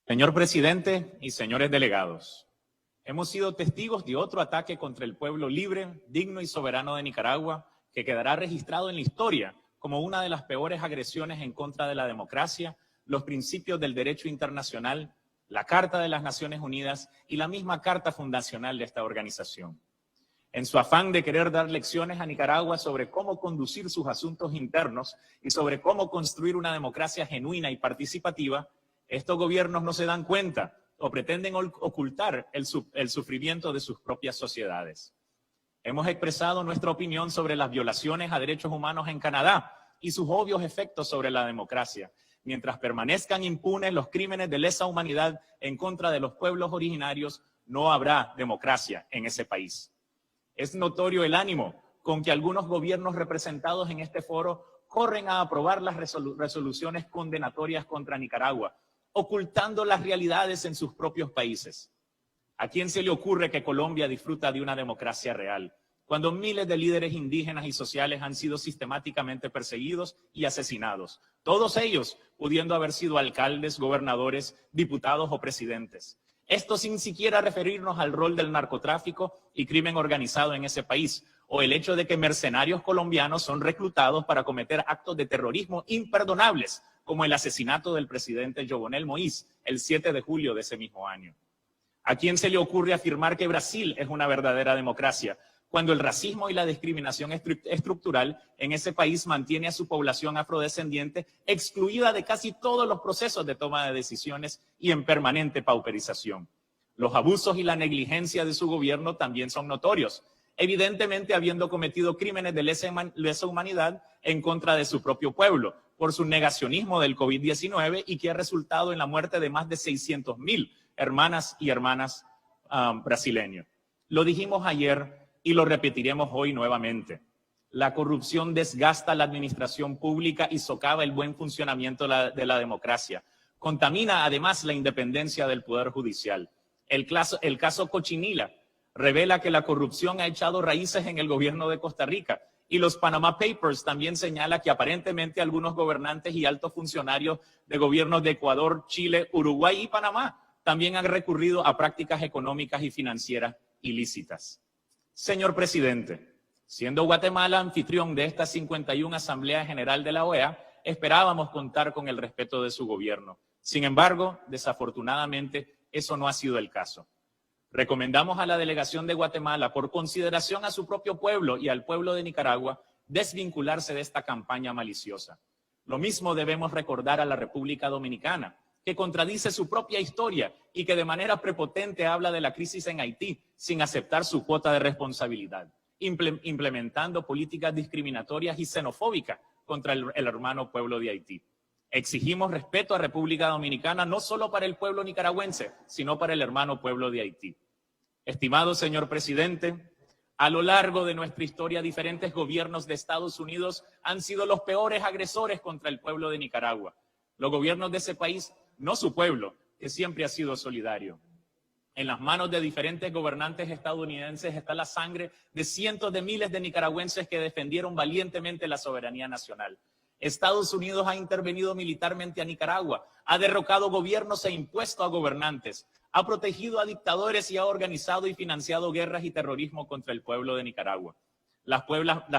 Señor presidente y señores delegados, hemos sido testigos de otro ataque contra el pueblo libre, digno y soberano de Nicaragua, que quedará registrado en la historia como una de las peores agresiones en contra de la democracia, los principios del derecho internacional, la Carta de las Naciones Unidas y la misma Carta Fundacional de esta organización. En su afán de querer dar lecciones a Nicaragua sobre cómo conducir sus asuntos internos y sobre cómo construir una democracia genuina y participativa, estos gobiernos no se dan cuenta o pretenden ocultar el sufrimiento de sus propias sociedades. Hemos expresado nuestra opinión sobre las violaciones a derechos humanos en Canadá y sus obvios efectos sobre la democracia, mientras permanezcan impunes los crímenes de lesa humanidad en contra de los pueblos originarios. No habrá democracia en ese país. Es notorio el ánimo con que algunos gobiernos representados en este foro corren a aprobar las resoluciones condenatorias contra Nicaragua, ocultando las realidades en sus propios países. ¿A quién se le ocurre que Colombia disfruta de una democracia real, cuando miles de líderes indígenas y sociales han sido sistemáticamente perseguidos y asesinados, todos ellos pudiendo haber sido alcaldes, gobernadores, diputados o presidentes? Esto sin siquiera referirnos al rol del narcotráfico y crimen organizado en ese país, o el hecho de que mercenarios colombianos son reclutados para cometer actos de terrorismo imperdonables, como el asesinato del presidente Jovenel Moïse el 7 de julio de ese mismo año. ¿A quién se le ocurre afirmar que Brasil es una verdadera democracia, cuando el racismo y la discriminación estructural en ese país mantiene a su población afrodescendiente excluida de casi todos los procesos de toma de decisiones y en permanente pauperización? Los abusos y la negligencia de su gobierno también son notorios, evidentemente habiendo cometido crímenes de lesa humanidad en contra de su propio pueblo por su negacionismo del COVID-19 y que ha resultado en la muerte de más de 600,000 hermanas y hermanos brasileños. Lo dijimos ayer y lo repetiremos hoy nuevamente. La corrupción desgasta la administración pública y socava el buen funcionamiento de la democracia. Contamina además la independencia del Poder Judicial. El caso Cochinilla revela que la corrupción ha echado raíces en el gobierno de Costa Rica, y los Panama Papers también señala que aparentemente algunos gobernantes y altos funcionarios de gobiernos de Ecuador, Chile, Uruguay y Panamá también han recurrido a prácticas económicas y financieras ilícitas. Señor presidente, siendo Guatemala anfitrión de esta 51 Asamblea General de la OEA, esperábamos contar con el respeto de su gobierno. Sin embargo, desafortunadamente, eso no ha sido el caso. Recomendamos a la delegación de Guatemala, por consideración a su propio pueblo y al pueblo de Nicaragua, desvincularse de esta campaña maliciosa. Lo mismo debemos recordar a la República Dominicana, que contradice su propia historia y que de manera prepotente habla de la crisis en Haití sin aceptar su cuota de responsabilidad, implementando políticas discriminatorias y xenofóbicas contra el hermano pueblo de Haití. Exigimos respeto a República Dominicana no solo para el pueblo nicaragüense, sino para el hermano pueblo de Haití. Estimado señor presidente, a lo largo de nuestra historia, diferentes gobiernos de Estados Unidos han sido los peores agresores contra el pueblo de Nicaragua. Los gobiernos de ese país, no su pueblo, que siempre ha sido solidario. En las manos de diferentes gobernantes estadounidenses está la sangre de cientos de miles de nicaragüenses que defendieron valientemente la soberanía nacional. Estados Unidos ha intervenido militarmente a Nicaragua, ha derrocado gobiernos e impuesto a gobernantes, ha protegido a dictadores y ha organizado y financiado guerras y terrorismo contra el pueblo de Nicaragua. Las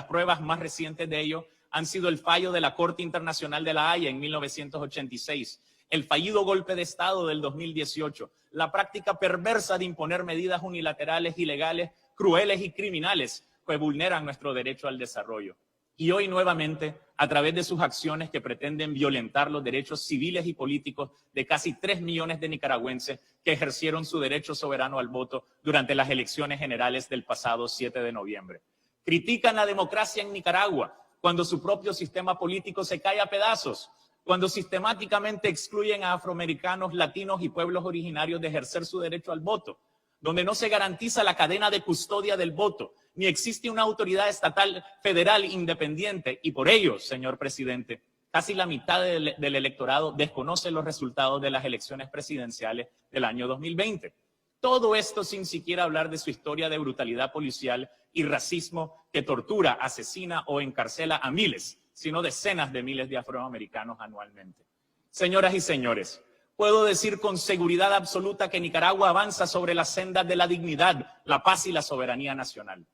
pruebas más recientes de ello han sido el fallo de la Corte Internacional de la Haya en 1986, el fallido golpe de Estado del 2018, la práctica perversa de imponer medidas unilaterales, ilegales, crueles y criminales que vulneran nuestro derecho al desarrollo. Y hoy nuevamente, a través de sus acciones que pretenden violentar los derechos civiles y políticos de casi 3 millones de nicaragüenses que ejercieron su derecho soberano al voto durante las elecciones generales del pasado 7 de noviembre. Critican la democracia en Nicaragua cuando su propio sistema político se cae a pedazos, cuando sistemáticamente excluyen a afroamericanos, latinos y pueblos originarios de ejercer su derecho al voto, donde no se garantiza la cadena de custodia del voto, ni existe una autoridad estatal federal independiente, y por ello, señor presidente, casi la mitad del electorado desconoce los resultados de las elecciones presidenciales del año 2020. Todo esto sin siquiera hablar de su historia de brutalidad policial y racismo que tortura, asesina o encarcela a miles, sino decenas de miles de afroamericanos anualmente. Señoras y señores, Puedo decir con seguridad absoluta que Nicaragua avanza sobre las sendas de la dignidad, la paz y la soberanía nacional.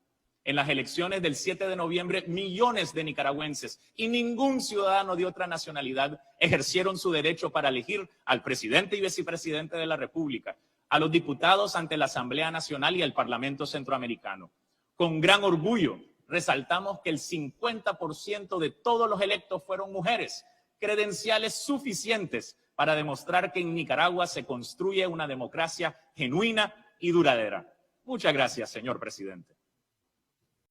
En las elecciones del 7 de noviembre, millones de nicaragüenses y ningún ciudadano de otra nacionalidad ejercieron su derecho para elegir al presidente y vicepresidente de la República, a los diputados ante la Asamblea Nacional y al Parlamento Centroamericano. Con gran orgullo, resaltamos que el 50% de todos los electos fueron mujeres, credenciales suficientes para demostrar que en Nicaragua se construye una democracia genuina y duradera. Muchas gracias, señor presidente.